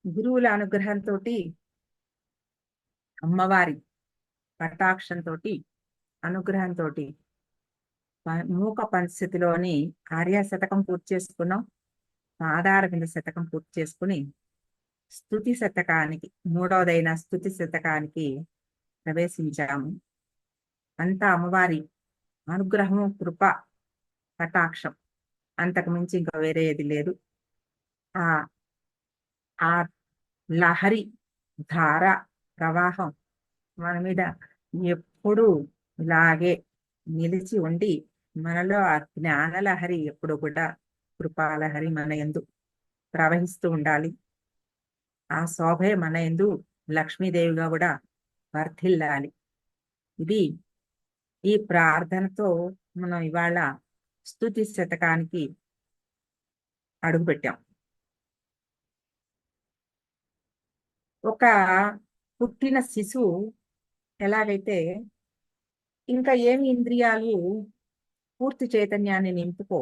గురువుల అనుగ్రహంతో, అమ్మవారి కటాక్షంతో, అనుగ్రహంతో మూక పంచశతిలోని ఆర్య శతకం పూర్తి చేసుకున్నాం. ఆధార బిందు శతకం పూర్తి చేసుకుని స్తుతి శతకానికి, మూడవదైన స్తుతి శతకానికి ప్రవేశించాము. అంతా అమ్మవారి అనుగ్రహము, కృప, కటాక్షం, అంతకు మించి ఇంకా వేరే ఏది లేదు. ఆ ఆ లహరి, ధార, ప్రవాహం మన మీద ఎప్పుడూ ఇలాగే నిలిచి ఉండి మనలో ఆ జ్ఞానలహరి ఎప్పుడు కూడా, కృపాలహరి మన యందు ప్రవహిస్తూ ఉండాలి. ఆ శోభే మన యందు లక్ష్మీదేవిగా కూడా వర్ధిల్లాలి. ఇది ఈ ప్రార్థనతో మనం ఇవాళ స్తుతి శతకానికి అడుగుపెట్టాం. ఒక పుట్టిన శిశువు ఎలాగైతే ఇంకా ఏమి ఇంద్రియాలు పూర్తి చైతన్యాన్ని నింపుకో,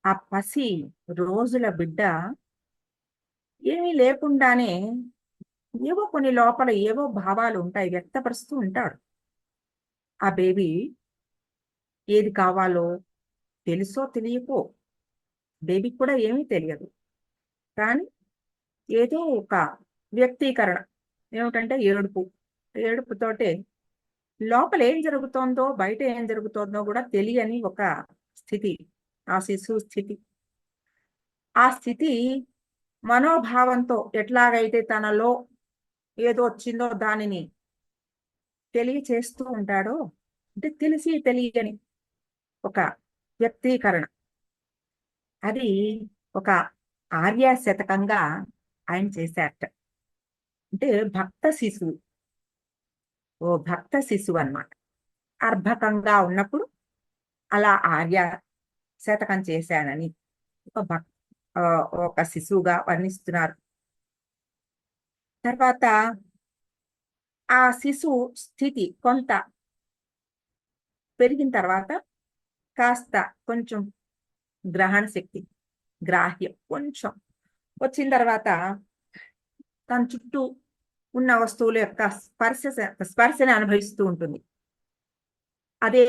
ఆ పసి రోజుల బిడ్డ ఏమీ లేకుండానే ఏవో కొన్ని లోపల ఏవో భావాలు ఉంటాయి, వ్యక్తపరుస్తూ ఉంటాడు. ఆ బేబీ ఏది కావాలో తెలుసో తెలియకో, బేబీకి కూడా ఏమీ తెలియదు, కానీ ఏదో ఒక వ్యక్తీకరణ ఏమిటంటే ఏడుపు. ఏడుపుతోటే లోపల ఏం జరుగుతోందో బయట ఏం జరుగుతోందో కూడా తెలియని ఒక స్థితి, ఆ శిశువు స్థితి. ఆ స్థితి మనోభావంతో ఎట్లాగైతే తనలో ఏదో వచ్చిందో దానిని తెలియచేస్తూ ఉంటాడో, అంటే తెలిసి తెలియని ఒక వ్యక్తీకరణ, అది ఒక ఆర్య శతకంగా ఆయన చేశారట. అంటే భక్త శిశువు, ఓ భక్త శిశువు అన్నమాట. అర్భకంగా ఉన్నప్పుడు అలా ఆర్య శతకం చేశానని ఒక భక్ ఆ, ఒక శిశువుగా వర్ణిస్తున్నారు. తర్వాత ఆ శిశువు స్థితి కొంత పెరిగిన తర్వాత కాస్త కొంచెం గ్రహణ శక్తి, గ్రాహ్యం కొంచెం వచ్చిన తర్వాత తన చుట్టూ ఉన్న వస్తువుల యొక్క స్పర్శని అనుభవిస్తూ ఉంటుంది. అదే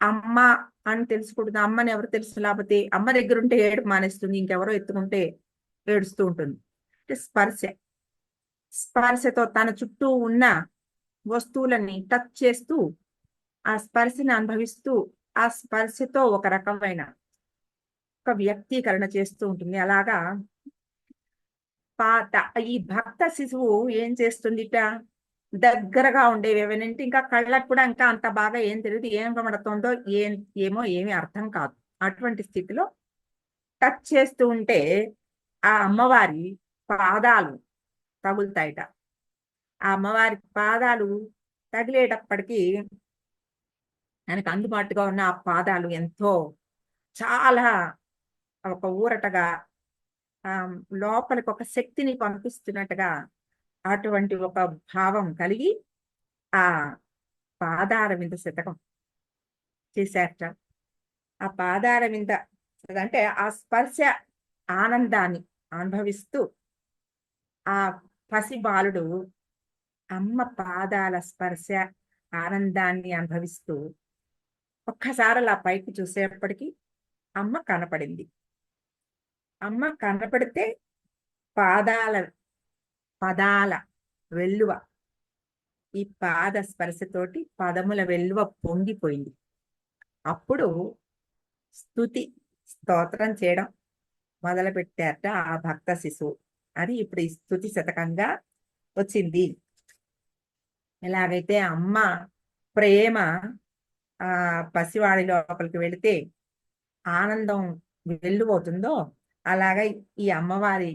అమ్మ అని తెలుసుకుంటుంది. అమ్మని ఎవరు తెలుసు, లేకపోతే అమ్మ దగ్గర ఉంటే ఏడుపు మానేస్తుంది, ఇంకెవరో ఎత్తుకుంటే ఏడుస్తూ ఉంటుంది. అంటే స్పర్శతో తన చుట్టూ ఉన్న వస్తువులని టచ్ చేస్తూ ఆ స్పర్శని అనుభవిస్తూ ఆ స్పర్శతో ఒక రకమైన ఒక వ్యక్తీకరణ చేస్తూ ఉంటుంది. అలాగా పాత ఈ భక్త శిశువు ఏం చేస్తుందిట, దగ్గరగా ఉండేవి ఏమేనంటే ఇంకా కళ్ళకు కూడా ఇంకా అంత బాగా ఏం తెలియదు, ఏం కనబడుతుందో ఏమో ఏమీ అర్థం కాదు. అటువంటి స్థితిలో టచ్ చేస్తూ ఉంటే ఆ అమ్మవారి పాదాలు తగులుతాయిట. ఆ అమ్మవారి పాదాలు తగిలేటప్పటికీ ఆయనకు అందుబాటుగా ఉన్న ఆ పాదాలు ఎంతో చాలా ఒక ఊరటగా, ఆ లోపలికి ఒక శక్తిని పంపిస్తున్నట్టుగా అటువంటి ఒక భావం కలిగి ఆ పాదార వింద శతకం చేశారట. ఆ పాదార వింద అంటే ఆ స్పర్శ ఆనందాన్ని అనుభవిస్తూ ఆ పసి బాలుడు అమ్మ పాదాల స్పర్శ ఆనందాన్ని అనుభవిస్తూ ఒక్కసారి అలా పైకి చూసేప్పటికీ అమ్మ కనపడింది. అమ్మ కనపడితే పాదాల పదాల వెల్లువ, ఈ పాద స్పర్శతోటి పదముల వెల్లువ పొంగిపోయింది. అప్పుడు స్తుతి స్తోత్రం చేయడం మొదలు పెట్టారట ఆ భక్త శిశువు. అది ఇప్పుడు ఈ స్తుతి శతకంగా వచ్చింది. ఎలాగైతే అమ్మ ప్రేమ ఆ పసివాడి లోపలికి వెళితే ఆనందం వెల్లువవుతుందో, అలాగా ఈ అమ్మవారి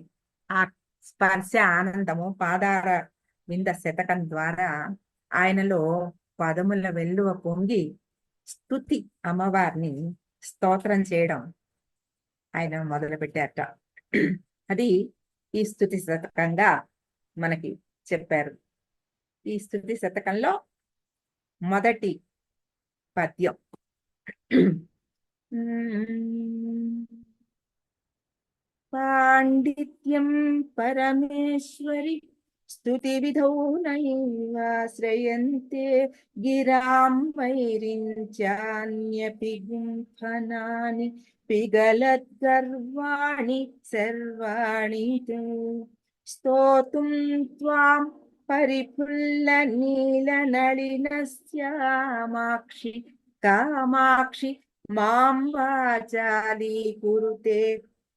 ఆ స్పర్శ ఆనందము పాదార వింద శతకం ద్వారా ఆయనలో పదముల వెల్లువ పొంగి స్తుతి, అమ్మవారిని స్తోత్రం చేయడం ఆయన మొదలు పెట్టారట. అది ఈ స్తుతి శతకంగా మనకి చెప్పారు. ఈ స్తుతి శతకంలో మొదటి పద్యం పాండిత్యం పరమేశ్వరి స్తుతివిధౌ నైవాశ్రయంతే గిరాం వైరించాన్యపి గుంఫనాని పిగలద్గర్వాణి సర్వాణి స్తోతుం త్వాం పరిఫుల్ల నీల నళినశ్యామాక్షి కామాక్షి మాం వాచాలీకురుతే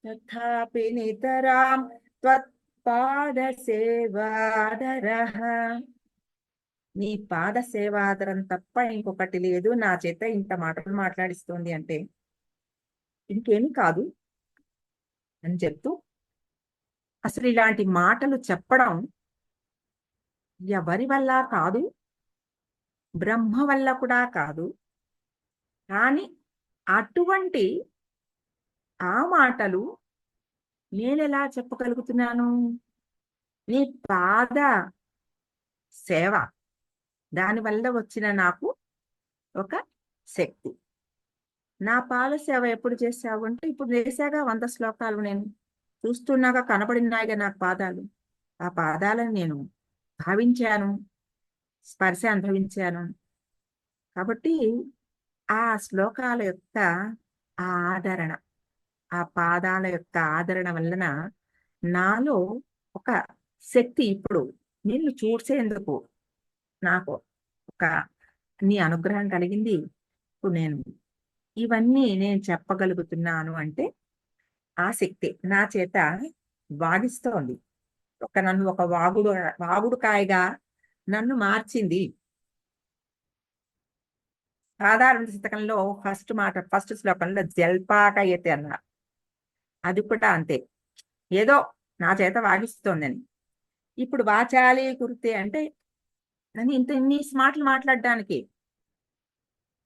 తథాపి నితరాం త్వత్పాదసేవాదరః. నీ పాద సేవాదరం తప్ప ఇంకొకటి లేదు నా చేత ఇంత మాటలు మాట్లాడిస్తోంది అంటే ఇంకేమి కాదు అని చెప్తూ, అసలు ఇలాంటి మాటలు చెప్పడం ఎవరి వల్ల కాదు, బ్రహ్మ వల్ల కూడా కాదు. కానీ అటువంటి ఆ మాటలు నేనెలా చెప్పగలుగుతున్నాను? నీ పాద సేవ, దానివల్ల వచ్చిన నాకు ఒక శక్తి. నా పాద సేవ ఎప్పుడు చేశావు అంటే, ఇప్పుడు చేశాగా 100 శ్లోకాలు నేను చూస్తున్నాగా, కనబడినాయిగా నాకు పాదాలు. ఆ పాదాలను నేను భావించాను, స్పర్శ అనుభవించాను. కాబట్టి ఆ శ్లోకాల యొక్క ఆదరణ, ఆ పాదాల యొక్క ఆదరణ వలన నాలో ఒక శక్తి, ఇప్పుడు నిన్ను చూసేందుకు నాకు ఒక నీ అనుగ్రహం కలిగింది. ఇప్పుడు ఇవన్నీ నేను చెప్పగలుగుతున్నాను అంటే ఆ శక్తి నా చేత వాగిస్తోంది. నన్ను ఒక వాగుడు కాయగా నన్ను మార్చింది. సాధారణ శతకంలో ఫస్ట్ శ్లోకంలో జల్పాకయతే అన్నారు. అది కూడా అంతే, ఏదో నా చేత వాగిస్తోందని. ఇప్పుడు వాచాలి కురితే అంటే నన్ను ఇన్ని మాటలు మాట్లాడడానికి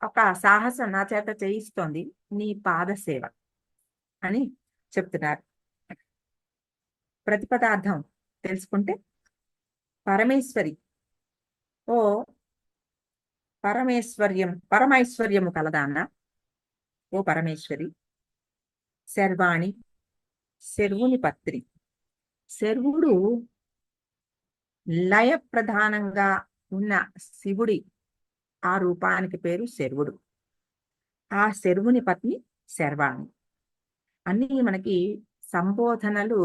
ఒక సాహసం నా చేత చేయిస్తోంది నీ పాద సేవ అని చెప్తున్నారు. ప్రతిపదార్థం తెలుసుకుంటే, పరమేశ్వరి ఓ పరమైశ్వర్యము కలదాన్న, ఓ పరమేశ్వరి. శర్వాణి, శర్వుని పత్రి. శర్వుడు లయ ప్రధానంగా ఉన్న శివుడి ఆ రూపానికి పేరు శర్వుడు. ఆ శర్వుని పత్ని శర్వాణి. అన్ని మనకి సంబోధనలు,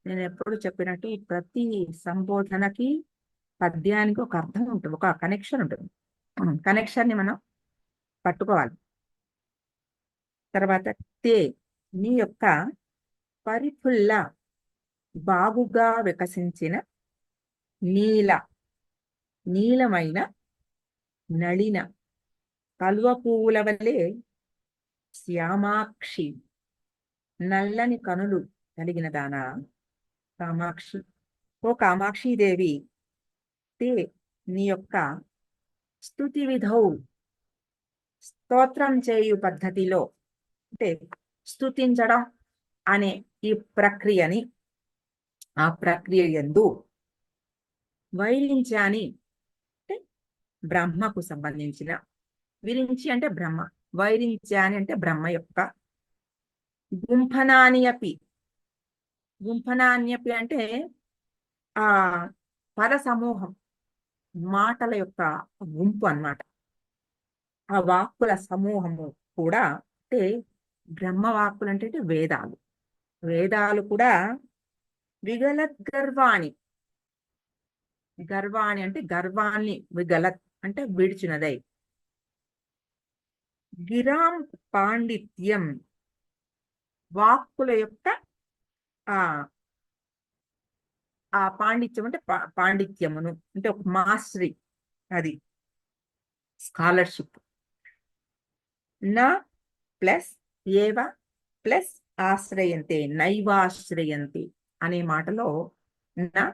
నేను ఎప్పుడు చెప్పినట్టు ప్రతి సంబోధనకి పద్యానికి ఒక అర్థం ఉంటుంది, ఒక కనెక్షన్ ఉంటుంది. కనెక్షన్ని మనం పట్టుకోవాలి. తర్వాత తే, నీ యొక్క పరిఫుల్ల బాగుగా వికసించిన నీలమైన నళిన కలువ పువ్వుల వల్లే శ్యామాక్షి, నల్లని కనులు కలిగిన దానా కామాక్షి. ఓ కామాక్షిదేవి, తే నీ యొక్క స్తుతి విధౌ, స్తోత్రం చేయు పద్ధతిలో, అంటే స్తుతించడం అనే ఈ ప్రక్రియని, ఆ ప్రక్రియ యందు వైరించాని అంటే బ్రహ్మకు సంబంధించిన, విరించి అంటే బ్రహ్మ, వైరించాని అంటే బ్రహ్మ యొక్క, గుంఫనాన్యపి అంటే ఆ పద సమూహం, మాటల యొక్క గుంపు అన్నమాట. ఆ వాక్కుల సమూహము కూడా, అంటే బ్రహ్మ వాక్కులు అంటే వేదాలు కూడా విగలద్గర్వాణి. గర్వాణి అంటే గర్వాన్ని, విగలత్ అంటే విడిచినదై. గిరాం పాండిత్యం, వాక్కుల యొక్క ఆ ఆ పాండిత్యం అంటే పాండిత్యమును, అంటే ఒక మాస్టరీ, అది స్కాలర్షిప్. నా ప్లస్ ఏవ ప్లస్ ఆశ్రయంతే, నైవాశ్రయంతే అనే మాటలో నా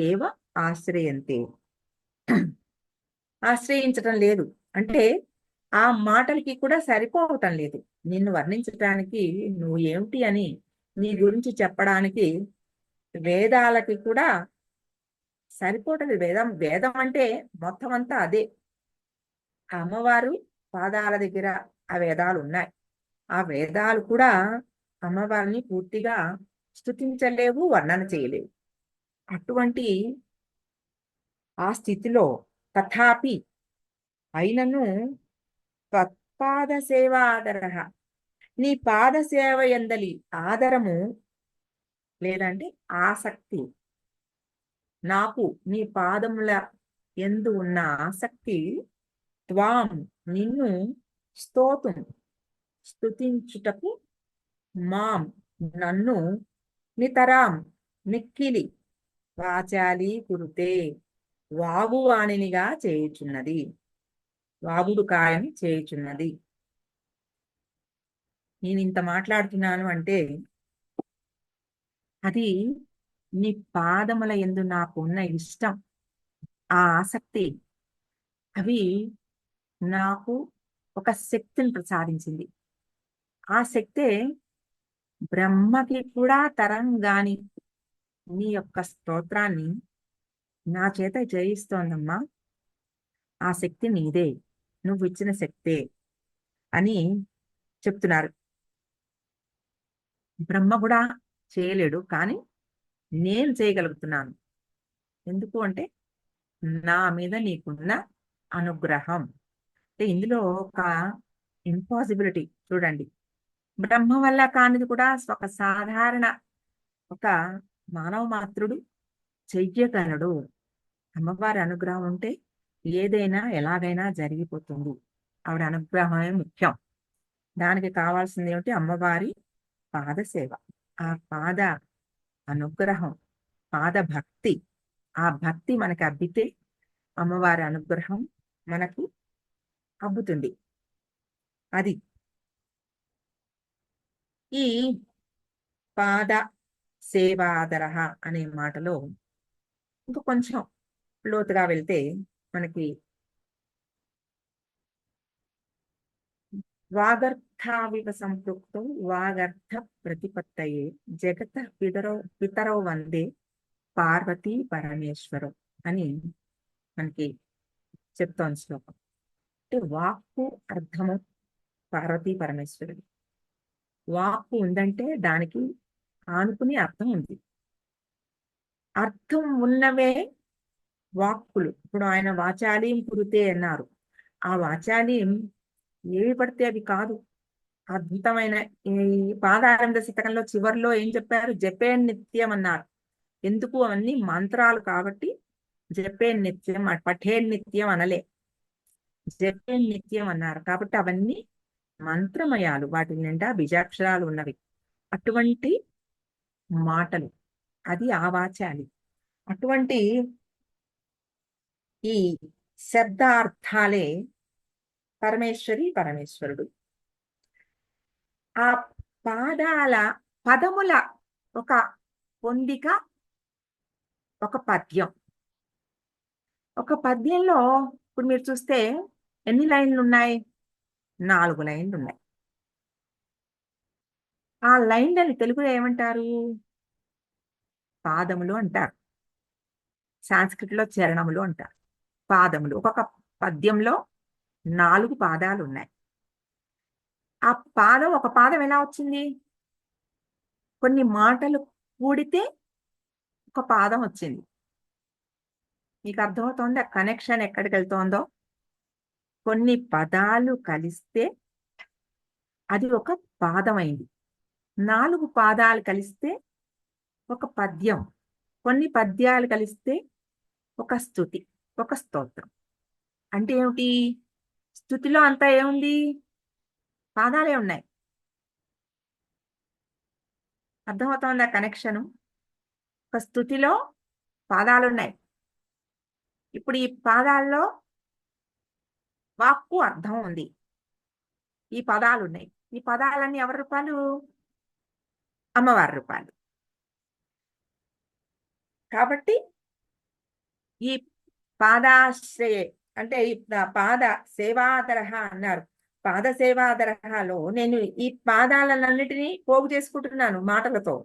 ఏవ ఆశ్రయంతే, ఆశ్రయించటం లేదు అంటే ఆ మాటలకి కూడా సరిపోవటం లేదు. నిన్ను వర్ణించటానికి, నువ్వు ఏమిటి అని నీ గురించి చెప్పడానికి వేదాలకి కూడా సరిపోవటం. వేదం అంటే మొత్తం అంతా అదే. ఆ అమ్మవారు పాదాల దగ్గర ఆ వేదాలు ఉన్నాయి. ఆ వేదాలు కూడా అమ్మవారిని పూర్తిగా స్తుతించలేవు, వర్ణన చేయలేవు. అటువంటి ఆ స్థితిలో తథాపి అయినను త్వత్పాద సేవ ఆదర, నీ పాద సేవ ఎందలి ఆదరము లేదంటే ఆసక్తి, నాకు నీ పాదముల ఎందు ఉన్న ఆసక్తి, త్వాం నిన్ను, స్తోతుం స్తుతించుటకు, మాం నన్ను, నితరాం మిక్కిలి, వాచాలి కురుతే వాగువాణినిగా చేయుచున్నది, వాగుడు కాయం చేయుచున్నది. నేను ఇంత మాట్లాడుతున్నాను అంటే అది నీ పాదముల యందు నాకు ఉన్న ఇష్టం, ఆ ఆసక్తి, అవి నాకు ఒక శక్తిని ప్రసాదించింది. ఆ శక్తే బ్రహ్మకి కూడా తరంగాని నీ యొక్క స్తోత్రాన్ని నా చేత జయిస్తోందమ్మా. ఆ శక్తి నీదే, నువ్వు ఇచ్చిన శక్తే అని చెప్తున్నారు. బ్రహ్మ కూడా చేయలేడు, కానీ నేను చేయగలుగుతున్నాను. ఎందుకు అంటే నా మీద నీకున్న అనుగ్రహం. అంటే ఇందులో ఒక ఇంపాసిబిలిటీ చూడండి. బ్రహ్మ వల్ల కానిది కూడా ఒక సాధారణ ఒక మానవ మాత్రుడు చెయ్యగలడు. అమ్మవారి అనుగ్రహం ఉంటే ఏదైనా ఎలాగైనా జరిగిపోతుంది. ఆవిడ అనుగ్రహమే ముఖ్యం. దానికి కావాల్సింది ఏమిటి? అమ్మవారి పాద సేవ, ఆ పాద అనుగ్రహం, పాద భక్తి. ఆ భక్తి మనకి అబ్బితే అమ్మవారి అనుగ్రహం మనకు అబ్బుతుంది. అది ఈ పాద సేవాదర అనే మాటలో ఇంకా కొంచెం లోతుగా వెళ్తే మనకి వాగర్థావివ సంపృక్తం వాగర్థ ప్రతిపత్తయే జగత పితరౌ వందే పార్వతీ పరమేశ్వరం అని మనకి చెప్తోంది శ్లోకం. అంటే వాక్కు అర్థము పార్వతీ పరమేశ్వరుడు. వాక్కు ఉందంటే దానికి ఆనుకుని అర్థం ఉంది. అర్థం ఉన్నవే వాక్కులు. ఇప్పుడు ఆయన వాచాలీం కురుతే అన్నారు. ఆ వాచాలీం ఏవి పడితే అవి కాదు. అద్భుతమైన ఈ పాదారంభ శతకంలో చివరిలో ఏం చెప్పారు? జపే నిత్యం అన్నారు. ఎందుకు? అవన్నీ మంత్రాలు కాబట్టి జపే నిత్యం, పఠే నిత్యం అనలే, జపే నిత్యం అన్నారు. కాబట్టి అవన్నీ మంత్రమయాలు, వాటి నిండా బీజాక్షరాలు ఉన్నవి. అటువంటి మాటలు, అది ఆ వాచాలి. అటువంటి ఈ శబ్దార్థాలే పరమేశ్వరి పరమేశ్వరుడు. ఆ పాదాల పదముల ఒక పొందిక, ఒక పద్యం. ఒక పద్యంలో ఇప్పుడు మీరు చూస్తే ఎన్ని లైన్లు ఉన్నాయి? 4 లైన్లు ఉన్నాయి. ఆ లైన్లని తెలుగులో ఏమంటారు? పాదములు అంటారు. సాంస్క్రిట్లో చరణములు అంటారు. పాదములు. ఒక్కొక్క పద్యంలో 4 పాదాలు ఉన్నాయి. ఆ పాదం, ఒక పాదం ఎలా వచ్చింది? కొన్ని మాటలు కూడితే ఒక పాదం వచ్చింది. మీకు అర్థమవుతోంది ఆ కనెక్షన్ ఎక్కడికి వెళ్తోందో? కొన్ని పదాలు కలిస్తే అది ఒక పాదం అయింది. 4 పాదాలు కలిస్తే ఒక పద్యం, కొన్ని పద్యాలు కలిస్తే ఒక స్తుతి, ఒక స్తోత్రం. అంటే ఏమిటి? స్తుతిలో అంతా ఏముంది? పాదాలే ఉన్నాయి. అర్థమవుతోంది ఆ కనెక్షను? ఒక స్తుతిలో పాదాలున్నాయి. ఇప్పుడు ఈ పాదాల్లో వాక్కు అర్థం ఉంది. ఈ పదాలున్నాయి. ఈ పదాలన్నీ ఎవరి రూపాలు? అమ్మవారి రూపాలు. కాబట్టి ఈ పాదాశ్రయ అంటే ఈ పాద సేవాదరహ అన్నారు. పాద సేవాదరహలో నేను ఈ పాదాలన్నిటినీ పోగు చేసుకుంటున్నాను మాటలతో.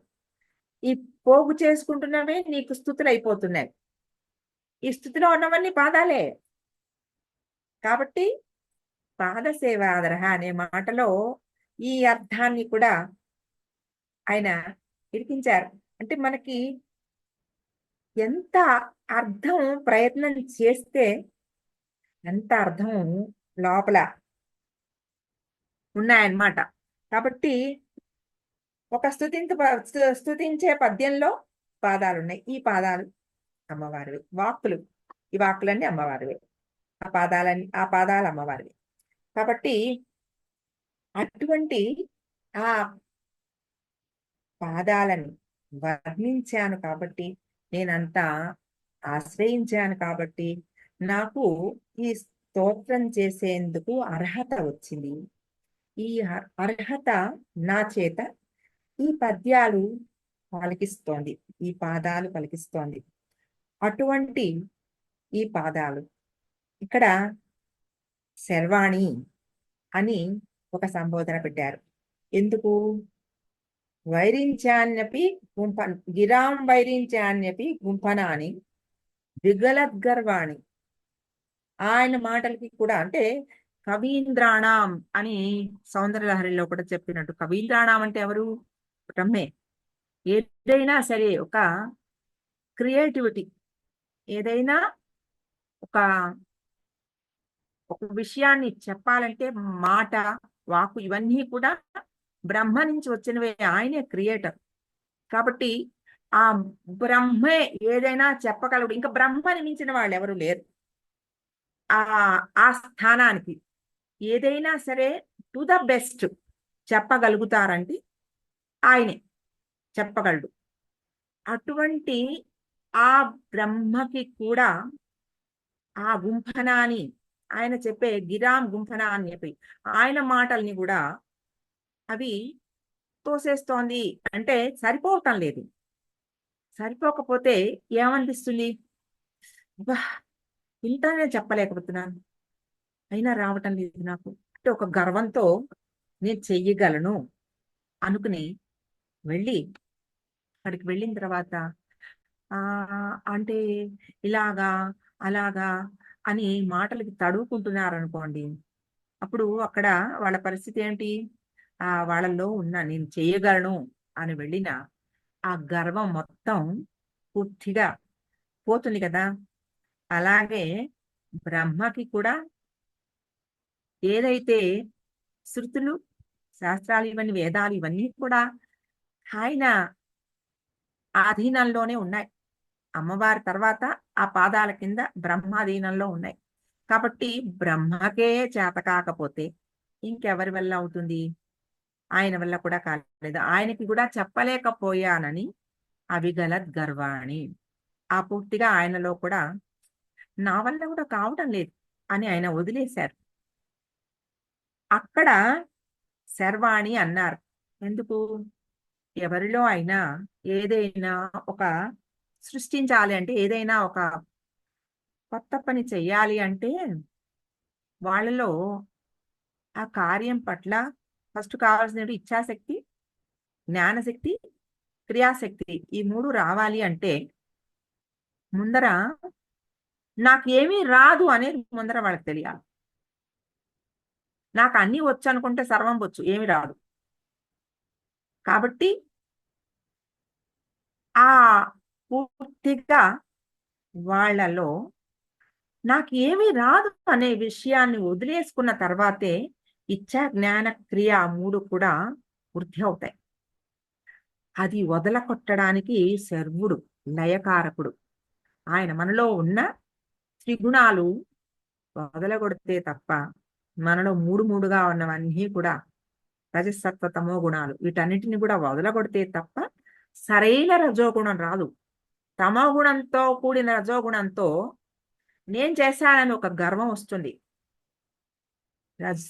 ఈ పోగు చేసుకుంటున్నవే నీకు స్తుతులు అయిపోతున్నాయి. ఈ స్థుతిలో ఉన్నవన్నీ పాదాలే. కాబట్టి పాద సేవాదరహ అనే మాటలో ఈ అర్థాన్ని కూడా ఆయన ఇరికించారు. అంటే మనకి ఎంత అర్థం ప్రయత్నం చేస్తే ఎంత అర్థం లోపల ఉన్నాయన్నమాట. కాబట్టి ఒక స్తుతించే పద్యంలో పాదాలున్నాయి. ఈ పాదాలు అమ్మవారివి. వాక్కులు, ఈ వాక్కులన్నీ అమ్మవారివే. ఆ పాదాలు అమ్మవారివి. కాబట్టి అటువంటి ఆ పాదాలను వర్ణించాను కాబట్టి, నేనంతా ఆశ్రయించాను కాబట్టి, నాకు ఈ స్తోత్రం చేసేందుకు అర్హత వచ్చింది. ఈ అర్హత నా చేత ఈ పద్యాలు పలికిస్తోంది, ఈ పాదాలు పలికిస్తోంది. అటువంటి ఈ పాదాలు ఇక్కడ శర్వాణి అని ఒక సంబోధన పెట్టారు. ఎందుకు? వైరించాన్యపి గిరాం వైరించాన్యపి గుంఫనాని విగలద్గర్వాణి. ఆయన మాటలకి కూడా అంటే కవీంద్రాణం అని సౌందర్యలహరిలో కూడా చెప్పినట్టు, కవీంద్రాణం అంటే ఎవరు? బ్రహ్మే. ఏదైనా సరే ఒక క్రియేటివిటీ, ఏదైనా ఒక విషయాన్ని చెప్పాలంటే మాట, వాకు ఇవన్నీ కూడా బ్రహ్మ నుంచి వచ్చినవే. ఆయనే క్రియేటర్. కాబట్టి ఆ బ్రహ్మే ఏదైనా చెప్పగలడు. ఇంకా బ్రహ్మని మించిన వాళ్ళు ఎవరు లేరు. ఆ ఆ స్థానానికి ఏదైనా సరే టు ద బెస్ట్ చెప్పగలుగుతారంటే ఆయనే చెప్పగలడు. అటువంటి ఆ బ్రహ్మకి కూడా ఆ గుంఫనాని, ఆయన చెప్పే గిరాం గుంఫనా అని చెప్పి ఆయన మాటల్ని కూడా అవి తోసేస్తోంది. అంటే సరిపోవటం లేదు. సరిపోకపోతే ఏమనిపిస్తుంది? బా, ఇంత నేను చెప్పలేకపోతున్నాను, అయినా రావటం లేదు నాకు అంటే ఒక గర్వంతో నేను చెయ్యగలను అనుకుని వెళ్ళి అక్కడికి వెళ్ళిన తర్వాత ఆ అంటే ఇలాగా అలాగా అని మాటలకి తడువుకుంటున్నారు అనుకోండి, అప్పుడు అక్కడ వాళ్ళ పరిస్థితి ఏంటి? వాళ్ళల్లో ఉన్న నేను చేయగలను అని వెళ్ళిన ఆ గర్వం మొత్తం పూర్తిగా పోతుంది కదా. అలాగే బ్రహ్మకి కూడా ఏదైతే శృతులు, శాస్త్రాలు, ఇవన్నీ వేదాలు, ఇవన్నీ కూడా ఆయన ఆధీనంలోనే ఉన్నాయి. అమ్మవారి తర్వాత ఆ పాదాల కింద బ్రహ్మాధీనంలో ఉన్నాయి. కాబట్టి బ్రహ్మకే చేత కాకపోతే ఇంకెవరి వల్ల అవుతుంది? ఆయన వల్ల కూడా కాలేదు. ఆయనకి కూడా చెప్పలేకపోయానని అవిగలద్ గర్వాణి. ఆ పూర్తిగా ఆయనలో కూడా నా వల్ల కూడా కావటం లేదు అని ఆయన వదిలేశారు. అక్కడ శర్వాణి అన్నారు. ఎందుకు? ఎవరిలో అయినా ఏదైనా ఒక సృష్టించాలి అంటే, ఏదైనా ఒక కొత్త పని చెయ్యాలి అంటే వాళ్ళలో ఆ కార్యం పట్ల ఫస్ట్ కావాల్సినవి ఇచ్ఛాశక్తి, జ్ఞానశక్తి, క్రియాశక్తి, ఈ మూడు రావాలి అంటే ముందర నాకు ఏమీ రాదు అనేది ముందర వాళ్ళకి తెలియాలి. నాకు అన్నీ వచ్చు అనుకుంటే సర్వం వచ్చు, ఏమి రాదు. కాబట్టి ఆ పూర్తిగా వాళ్ళలో నాకు ఏమీ రాదు అనే విషయాన్ని వదిలేసుకున్న తర్వాతే ఇచ్చా, జ్ఞాన, క్రియ మూడు కూడా వృద్ధి అవుతాయి. అది వదలకొట్టడానికి శర్వుడు లయకారకుడు. ఆయన మనలో ఉన్న త్రిగుణాలు వదలగొడితే తప్ప, మనలో మూడు మూడుగా ఉన్నవన్నీ కూడా రజసత్వ తమో గుణాలు, వీటన్నిటిని కూడా వదలగొడితే తప్ప సరైన రజోగుణం రాదు. తమో గుణంతో కూడిన రజోగుణంతో నేను చేశానని ఒక గర్వం వస్తుంది.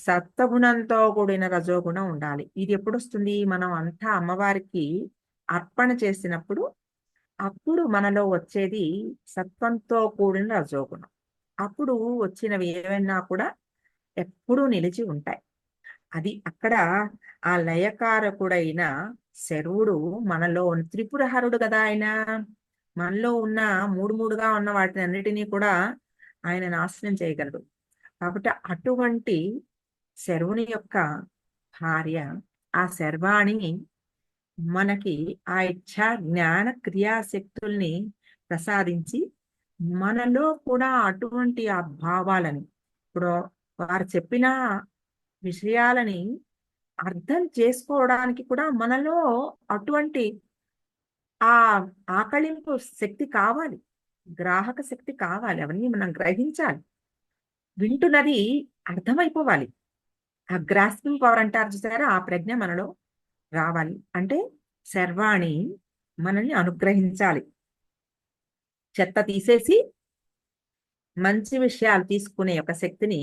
సత్వగుణంతో కూడిన రజోగుణం ఉండాలి. ఇది ఎప్పుడు వస్తుంది? మనం అంతా అమ్మవారికి అర్పణ చేసినప్పుడు అప్పుడు మనలో వచ్చేది సత్వంతో కూడిన రజోగుణం. అప్పుడు వచ్చినవి ఏవైనా కూడా ఎప్పుడూ నిలిచి ఉంటాయి. అది అక్కడ ఆ లయకారకుడైన శర్వుడు మనలో త్రిపురహరుడు కదా ఆయన. మనలో ఉన్న మూడు మూడుగా ఉన్న వాటిని అన్నిటినీ కూడా ఆయన నాశనం చేయగలడు. కాబట్టి అటువంటి శర్వుని యొక్క భార్య ఆ శర్వాణి మనకి ఆ ఇచ్ఛా జ్ఞాన క్రియాశక్తుల్ని ప్రసాదించి మనలో కూడా అటువంటి ఆ భావాలని ఇప్పుడు వారు చెప్పిన విషయాలని అర్థం చేసుకోవడానికి కూడా మనలో అటువంటి ఆ ఆకళింపు శక్తి కావాలి, గ్రాహక శక్తి కావాలి. అవన్నీ మనం గ్రహించాలి. వింటున్నది అర్థమైపోవాలి. ఆ గ్రాస్పింగ్ పవర్ అంటారు చూసారా, ఆ ప్రజ్ఞ మనలో రావాలి. అంటే శర్వాణి మనల్ని అనుగ్రహించాలి. చెత్త తీసేసి మంచి విషయాలు తీసుకునే ఒక శక్తిని,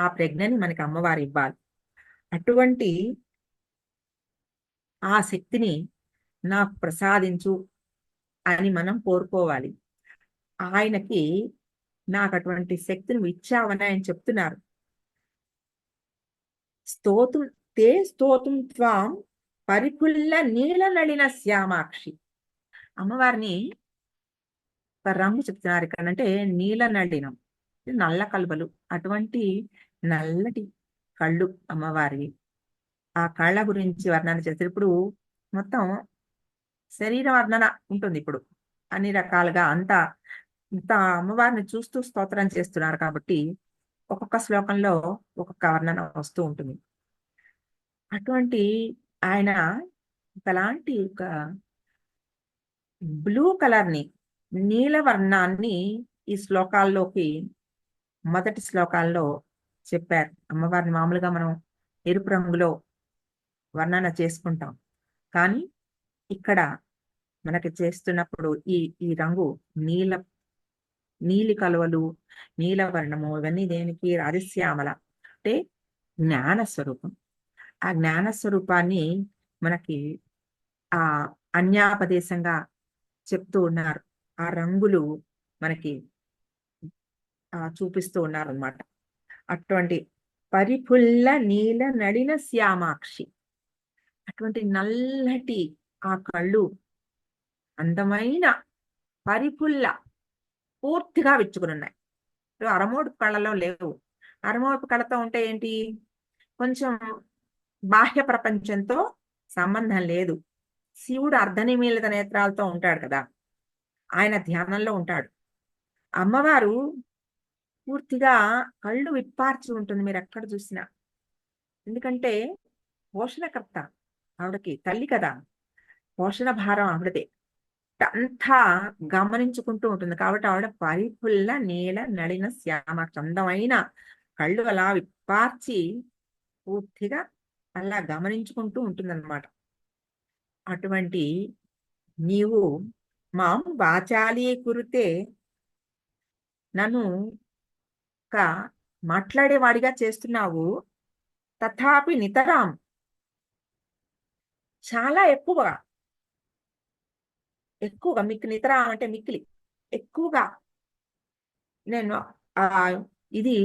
ఆ ప్రజ్ఞని మనకి అమ్మవారు ఇవ్వాలి. అటువంటి ఆ శక్తిని నాకు ప్రసాదించు అని మనం కోరుకోవాలి. ఆయనకి నాకు అటువంటి శక్తిని ఇచ్చావని ఆయన చెప్తున్నారు. స్తోతుం తే స్తోతుం త్వాం పరిపుల్ల నీల నళిన శ్యామాక్షి. అమ్మవారిని ఒక రంగు చెప్తున్నారు ఇక్కడ. అంటే నీల నళినం, నల్ల కలువలు, అటువంటి నల్లటి కళ్ళు అమ్మవారివి. ఆ కళ్ళ గురించి వర్ణన చేస్తారు. ఇప్పుడు మొత్తం శరీర వర్ణన ఉంటుంది. ఇప్పుడు అన్ని రకాలుగా అంతా ఇంత అమ్మవారిని చూస్తూ స్తోత్రం చేస్తున్నారు కాబట్టి ఒక్కొక్క శ్లోకంలో ఒక్కొక్క వర్ణన వస్తూ ఉంటుంది. అటువంటి ఆయన ఒకలాంటి ఒక బ్లూ కలర్ ని, నీల వర్ణాన్ని ఈ శ్లోకాల్లోకి మొదటి శ్లోకాల్లో చెప్పారు. అమ్మవారిని మామూలుగా మనం ఎరుపు రంగులో వర్ణన చేసుకుంటాం, కానీ ఇక్కడ మనకి చేస్తున్నప్పుడు ఈ ఈ రంగు నీలి కలువలు, నీలవర్ణము, ఇవన్నీ దేనికి? రాజశ్యామల అంటే జ్ఞాన స్వరూపం. ఆ జ్ఞాన స్వరూపాన్ని మనకి ఆ అన్యాపదేశంగా చెప్తూ ఉన్నారు. ఆ రంగులు మనకి చూపిస్తూ ఉన్నారు అన్నమాట. అటువంటి పరిపుల్ల నీల నడిన శ్యామాక్షి, అటువంటి నల్లటి ఆ కళ్ళు అందమైన పరిపుల్ల పూర్తిగా విచ్చుకుని ఉన్నాయి. అరమోడు కళ్ళలో లేవు. అరమోడు కళ్ళతో ఉంటే ఏంటి? కొంచెం బాహ్య ప్రపంచంతో సంబంధం లేదు. శివుడు అర్ధనిమీలిత నేత్రాలతో ఉంటాడు కదా, ఆయన ధ్యానంలో ఉంటాడు. అమ్మవారు పూర్తిగా కళ్ళు విప్పార్చి ఉంటుంది మీరు ఎక్కడ చూసినా. ఎందుకంటే పోషణకర్త, ఆవిడకి తల్లి కదా, పోషణ భారం ఆవిడదే. అంతా గమనించుకుంటూ ఉంటుంది కాబట్టి ఆవిడ పరిపుల్ల నీల నళిన శ్యామ, చందమైన కళ్ళు అలా విప్పార్చి పూర్తిగా అలా గమనించుకుంటూ ఉంటుందన్నమాట. అటువంటి నీవు మాం వాచాలి కురితే, నన్ను ఒక మాట్లాడేవాడిగా చేస్తున్నావు. తథాపి నితరాం, చాలా ఎక్కువగా మీకు నితరాం అంటే మిక్కిలి ఎక్కువగా నేను ఇది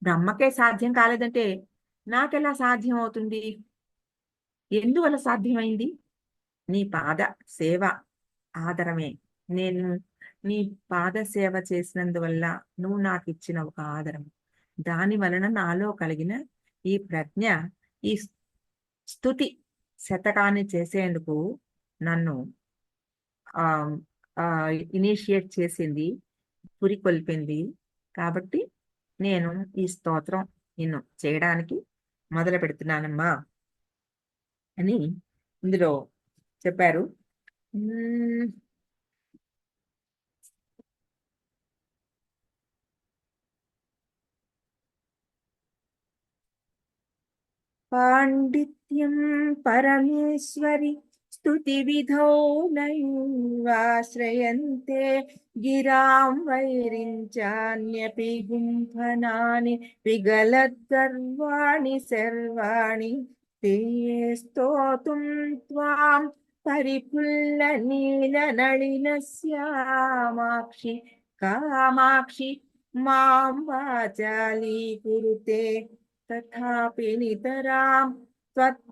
బ్రహ్మకే సాధ్యం కాలేదంటే నాకెలా సాధ్యం అవుతుంది? ఎందువల్ల సాధ్యమైంది? నీ పాద సేవ ఆదరమే. నేను నీ పాద సేవ చేసినందువల్ల నువ్వు నాకు ఇచ్చిన ఒక ఆదరం, దాని వలన నాలో కలిగిన ఈ ప్రజ్ఞ, ఈ స్తుతి శతకాన్ని చేసేందుకు నన్ను ఇనిషియేట్ చేసింది, పురికొల్పింది. కాబట్టి నేను ఈ స్తోత్రం నిన్ను చేయడానికి మొదలు పెడుతున్నానమ్మా అని ఇందులో చెప్పారు. పాండిత్యం పరమేశ్వరి స్తుతి విధౌ నైవాశ్రయంతే గిరాం వైరించాన్యపి గుంఫనాని విగలద్గర్వాణి సర్వాణి తే స్తోతుం త్వాం పరిపుల్ల నీల నళిన శ్యామాక్షి కామాక్షి మాం వాచాలి కురుతే తథాపి నితరాం త్వత్పాదసేవాదరః.